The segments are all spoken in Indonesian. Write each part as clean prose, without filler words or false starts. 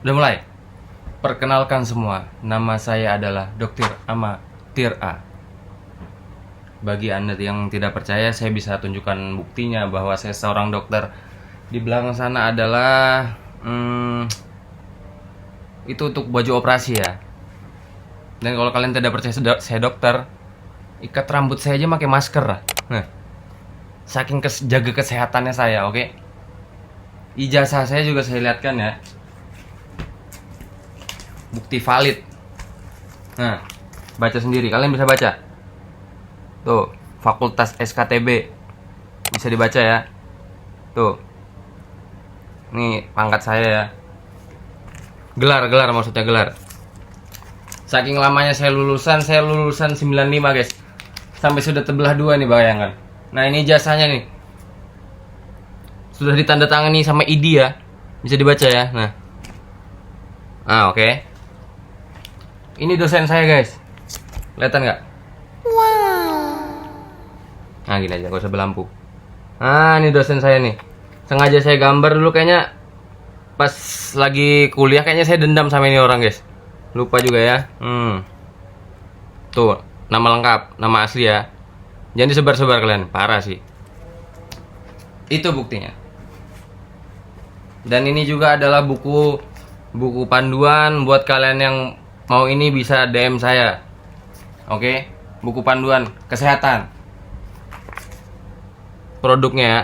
Udah mulai? Perkenalkan semua, nama saya adalah Dr. Amatir A. Bagi Anda yang tidak percaya, saya bisa tunjukkan buktinya bahwa saya seorang dokter. Di belakang sana adalah itu untuk baju operasi ya. Dan kalau kalian tidak percaya saya dokter, ikat rambut saya aja pakai masker lah. Nah, saking jaga kesehatannya saya, oke? Ijazah saya juga saya lihatkan ya. Bukti valid. Nah, baca sendiri, kalian bisa baca. Tuh, Fakultas SKTB. Bisa dibaca ya. Tuh. Nih pangkat saya ya. Gelar maksudnya gelar. Saking lamanya saya lulusan 95 guys. Sampai sudah terbelah dua nih, bayangkan. Nah, ini jasanya nih. Sudah ditandatangani sama ID ya. Bisa dibaca ya. Nah. Oke. Ini dosen saya guys. Kelihatan nggak? Nah, gini aja, gak usah berlampu. Nah, ini dosen saya nih. Sengaja saya gambar dulu, kayaknya pas lagi kuliah kayaknya saya dendam sama ini orang guys. Lupa juga ya. Tuh, nama lengkap, nama asli ya. Jangan disebar-sebar kalian, parah sih. Itu buktinya. Dan ini juga adalah buku panduan buat kalian yang mau ini, bisa DM saya. Oke, buku panduan kesehatan. Produknya ya.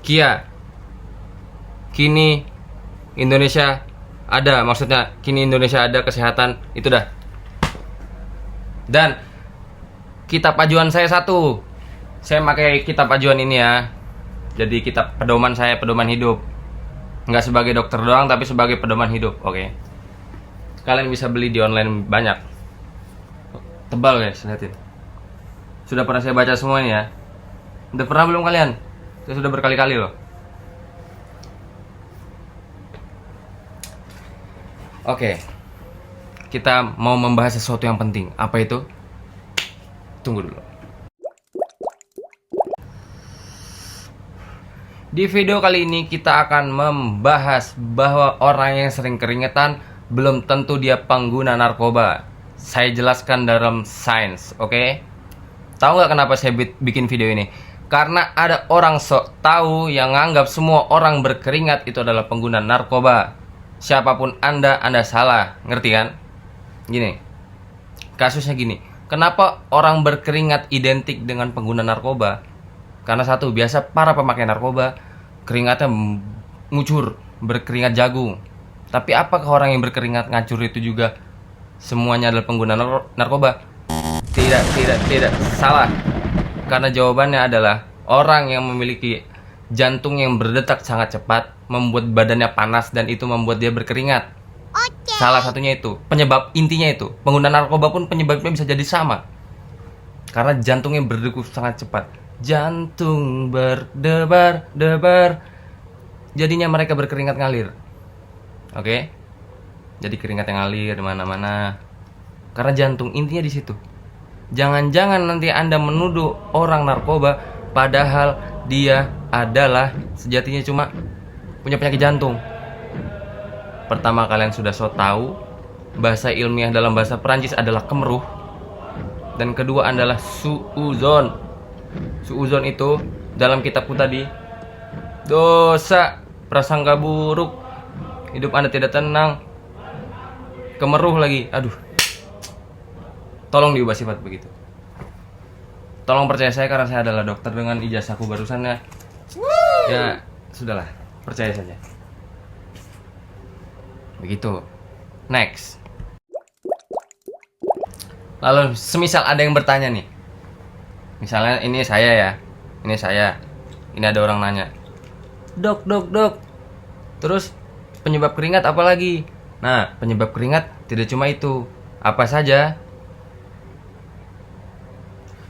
Kia. Kini Indonesia ada, maksudnya kini Indonesia ada kesehatan, itu dah. Dan kitab ajuan saya satu. Saya pakai kitab ajuan ini ya. Jadi kitab pedoman saya, pedoman hidup. Nggak sebagai dokter doang, tapi sebagai pedoman hidup, oke. Kalian bisa beli di online banyak. Tebal guys, lihatin. Sudah pernah saya baca semuanya ya. Udah pernah belum kalian? Saya sudah berkali-kali loh. Oke. Kita mau membahas sesuatu yang penting. Apa itu? Tunggu dulu. Di video kali ini kita akan membahas bahwa orang yang sering keringetan belum tentu dia pengguna narkoba. Saya jelaskan dalam sains, oke? Tahu nggak kenapa saya bikin video ini? Karena ada orang sok tahu yang nganggap semua orang berkeringat itu adalah pengguna narkoba. Siapapun Anda salah, ngerti kan? Gini, kasusnya gini. Kenapa orang berkeringat identik dengan pengguna narkoba? Karena satu, biasa para pemakai narkoba keringatnya ngucur, berkeringat jagung. Tapi apakah orang yang berkeringat ngacur itu juga semuanya adalah pengguna narkoba? Tidak, salah. Karena jawabannya adalah orang yang memiliki jantung yang berdetak sangat cepat membuat badannya panas dan itu membuat dia berkeringat. Salah satunya itu, penyebab intinya itu. Pengguna narkoba pun penyebabnya bisa jadi sama. Karena jantungnya berdegup sangat cepat. Jantung berdebar-debar. Jadinya mereka berkeringat ngalir. Oke? Jadi keringat yang ngalir di mana-mana. Karena jantung intinya di situ. Jangan-jangan nanti Anda menuduh orang narkoba padahal dia adalah sejatinya cuma punya penyakit jantung. Pertama, kalian sudah so tahu bahasa ilmiah dalam bahasa Perancis adalah kemeruh. Dan kedua adalah suuzon. Suuzon itu dalam kitabku tadi, dosa, prasangka buruk, hidup Anda tidak tenang, kemeruh lagi. Aduh. Tolong diubah sifat begitu. Tolong percaya saya karena saya adalah dokter dengan ijazahku barusan ya. Ya, sudahlah, percaya saja. Begitu. Next. Lalu semisal ada yang bertanya nih. Misalnya ini saya ya. Ini saya. Ini ada orang nanya. Dok. Terus penyebab keringat apa lagi? Nah, penyebab keringat tidak cuma itu. Apa saja?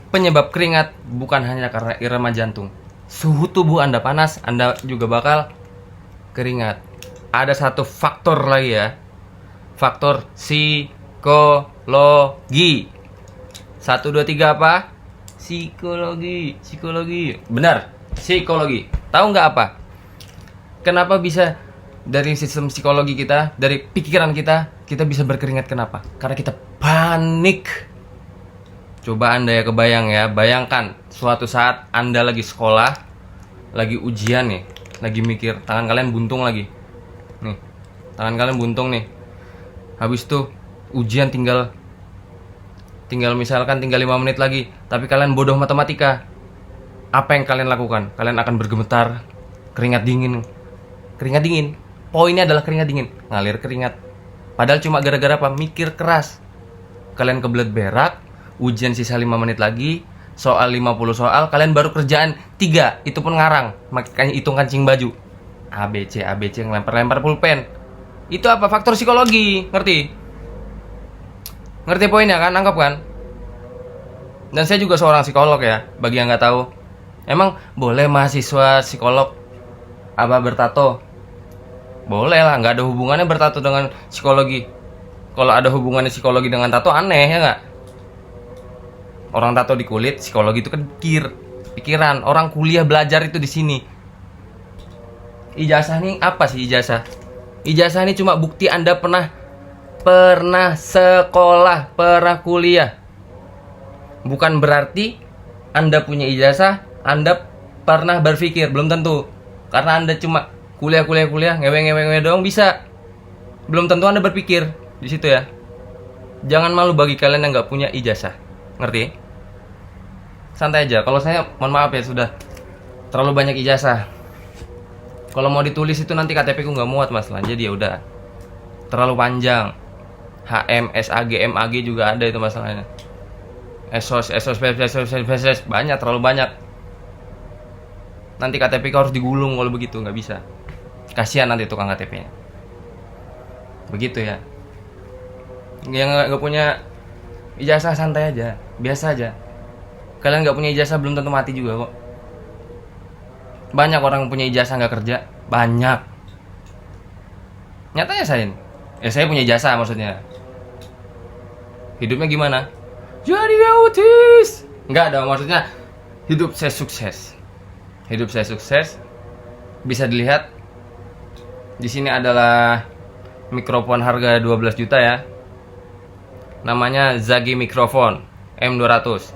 Penyebab keringat bukan hanya karena irama jantung. Suhu tubuh Anda panas, Anda juga bakal keringat. Ada satu faktor lagi ya. Faktor psikologi. 1, 2, 3 apa? Psikologi. Benar, psikologi. Tahu nggak apa? Kenapa bisa dari sistem psikologi kita, dari pikiran kita bisa berkeringat. Kenapa? Karena kita panik. Coba Anda ya kebayang ya, bayangkan suatu saat Anda lagi sekolah, lagi ujian nih, lagi mikir, tangan kalian buntung lagi. Nih, tangan kalian buntung nih. Habis itu ujian tinggal misalkan tinggal 5 menit lagi, tapi kalian bodoh matematika. Apa yang kalian lakukan? Kalian akan bergemetar, keringat dingin. Poinnya adalah keringat dingin, ngalir keringat. Padahal cuma gara-gara apa? Mikir keras. Kalian kebelet berak, ujian sisa 5 menit lagi, soal 50 soal, kalian baru kerjaan 3, itu pun ngarang. Makanya hitung kancing baju. ABC ngelempar-lempar pulpen. Itu apa? Faktor psikologi, ngerti? Ngerti poinnya kan? Nangkap kan? Dan saya juga seorang psikolog ya, bagi yang nggak tahu. Emang boleh mahasiswa psikolog apa bertato? Boleh lah, nggak ada hubungannya bertato dengan psikologi. Kalau ada hubungannya psikologi dengan tato, aneh ya nggak? Orang tato di kulit, psikologi itu kan pikiran. Orang kuliah belajar itu di sini. Ijazah nih apa sih ijazah? Ijazah ini cuma bukti Anda pernah sekolah, pernah kuliah. Bukan berarti Anda punya ijazah, Anda pernah berpikir, belum tentu. Karena Anda cuma kuliah ngewe doang bisa. Belum tentu Anda berpikir di situ ya. Jangan malu bagi kalian yang nggak punya ijazah. Ngerti? Santai aja. Kalau saya mohon maaf ya sudah terlalu banyak ijazah. Kalau mau ditulis itu nanti KTP ku nggak muat masalah. Jadi ya udah. Terlalu panjang. HM, SAG, MAG juga ada itu masalahnya. SOS, banyak, terlalu banyak. Nanti KTP ku harus digulung kalau begitu, nggak bisa. Kasihan nanti tukang KTP-nya. Begitu ya. Yang nggak punya ijazah santai aja, biasa aja. Kalian nggak punya ijazah belum tentu mati juga kok. Banyak orang yang punya ijazah nggak kerja, banyak. Nyatanya saya punya ijazah maksudnya. Hidupnya gimana? Jadi autis. Nggak dong, maksudnya hidup saya sukses. Hidup saya sukses. Bisa dilihat di sini adalah mikrofon harga 12 juta ya. Namanya Zagi mikrofon M200.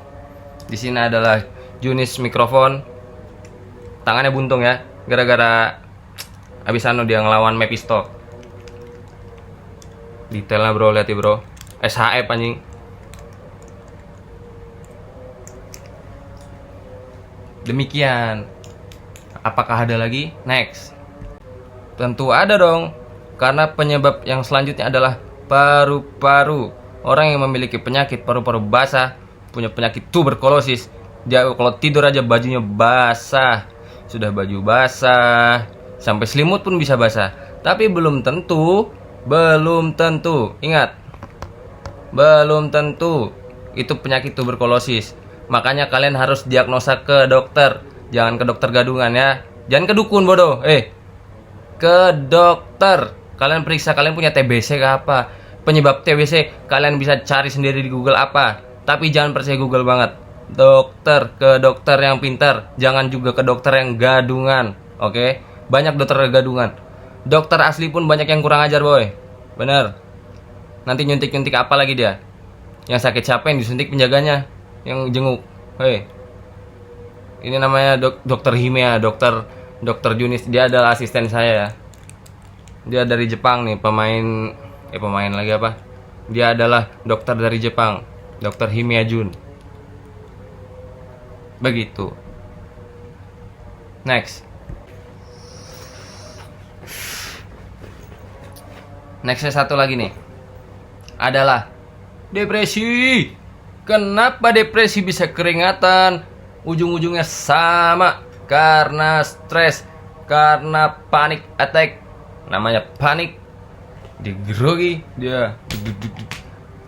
Di sini adalah Junis mikrofon. Tangannya buntung ya, gara-gara abis dia ngelawan Mephisto. Detailnya bro, lihat ya bro. SHF anjing. Demikian. Apakah ada lagi? Next. Tentu ada dong. Karena penyebab yang selanjutnya adalah paru-paru. Orang yang memiliki penyakit paru-paru basah, punya penyakit tuberkulosis, dia kalau tidur aja bajunya basah. Sudah baju basah, sampai selimut pun bisa basah. Tapi belum tentu. Ingat, belum tentu itu penyakit tuberkulosis. Makanya kalian harus diagnosa ke dokter. Jangan ke dokter gadungan ya. Jangan ke dukun bodoh. Ke dokter. Kalian periksa, kalian punya TBC ke apa? Penyebab TBC kalian bisa cari sendiri di Google apa. Tapi jangan percaya Google banget. Ke dokter yang pintar. Jangan juga ke dokter yang gadungan. Oke? Banyak dokter gadungan. Dokter asli pun banyak yang kurang ajar boy. Bener. Nanti nyuntik-nyuntik apa lagi dia? Yang sakit siapa yang disuntik penjaganya? Yang jenguk. Ini namanya dokter Himea. Dokter Junis. Dia adalah asisten saya ya. Dia dari Jepang nih. Pemain lagi apa? Dia adalah dokter dari Jepang. Dokter Himea Jun. Begitu. Next satu lagi nih. Adalah depresi. Kenapa depresi bisa keringatan? Ujung-ujungnya sama. Karena stres. Karena panic attack. Namanya panik. Digrogi dia.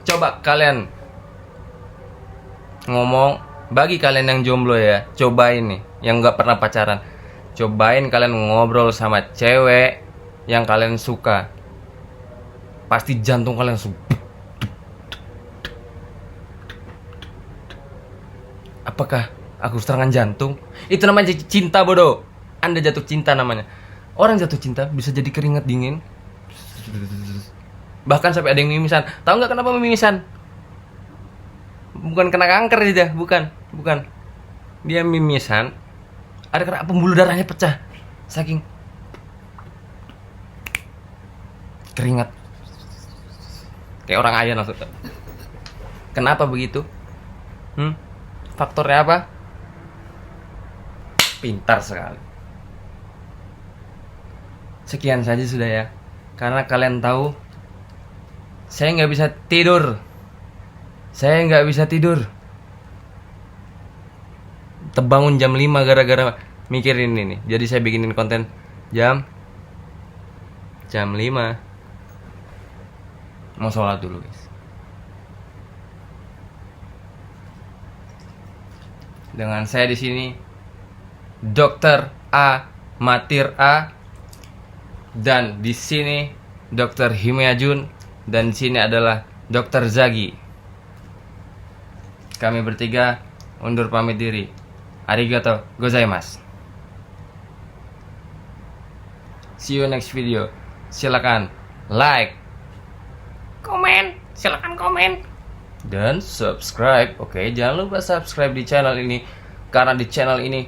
Coba kalian ngomong, bagi kalian yang jomblo ya, cobain nih, yang nggak pernah pacaran, cobain kalian ngobrol sama cewek yang kalian suka, pasti jantung kalian apakah aku serangan jantung? Itu namanya cinta bodoh. Anda jatuh cinta namanya. Orang jatuh cinta bisa jadi keringat dingin. Bahkan sampai ada yang mimisan. Tahu nggak kenapa mimisan? Bukan kena kanker dia, bukan. Dia mimisan. Ada karena pembuluh darahnya pecah. Saking keringat. Kayak orang ayan maksudnya. Kenapa begitu? Faktornya apa? Pintar sekali. Sekian saja sudah ya. Karena kalian tahu saya nggak bisa tidur. Terbangun jam 5 gara-gara mikirin ini. Jadi saya bikinin konten jam 5. Mau sholat dulu guys. Dengan saya di sini Dokter A Matir A, dan di sini Dokter Himayajun, dan di sini adalah Dokter Zagi. Kami bertiga undur pamit diri. Arigato gozaimasu. See you next video. Silakan like, silakan komen, dan subscribe. Oke, jangan lupa subscribe di channel ini, karena di channel ini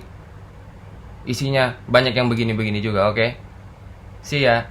isinya banyak yang begini-begini juga. Oke, see ya.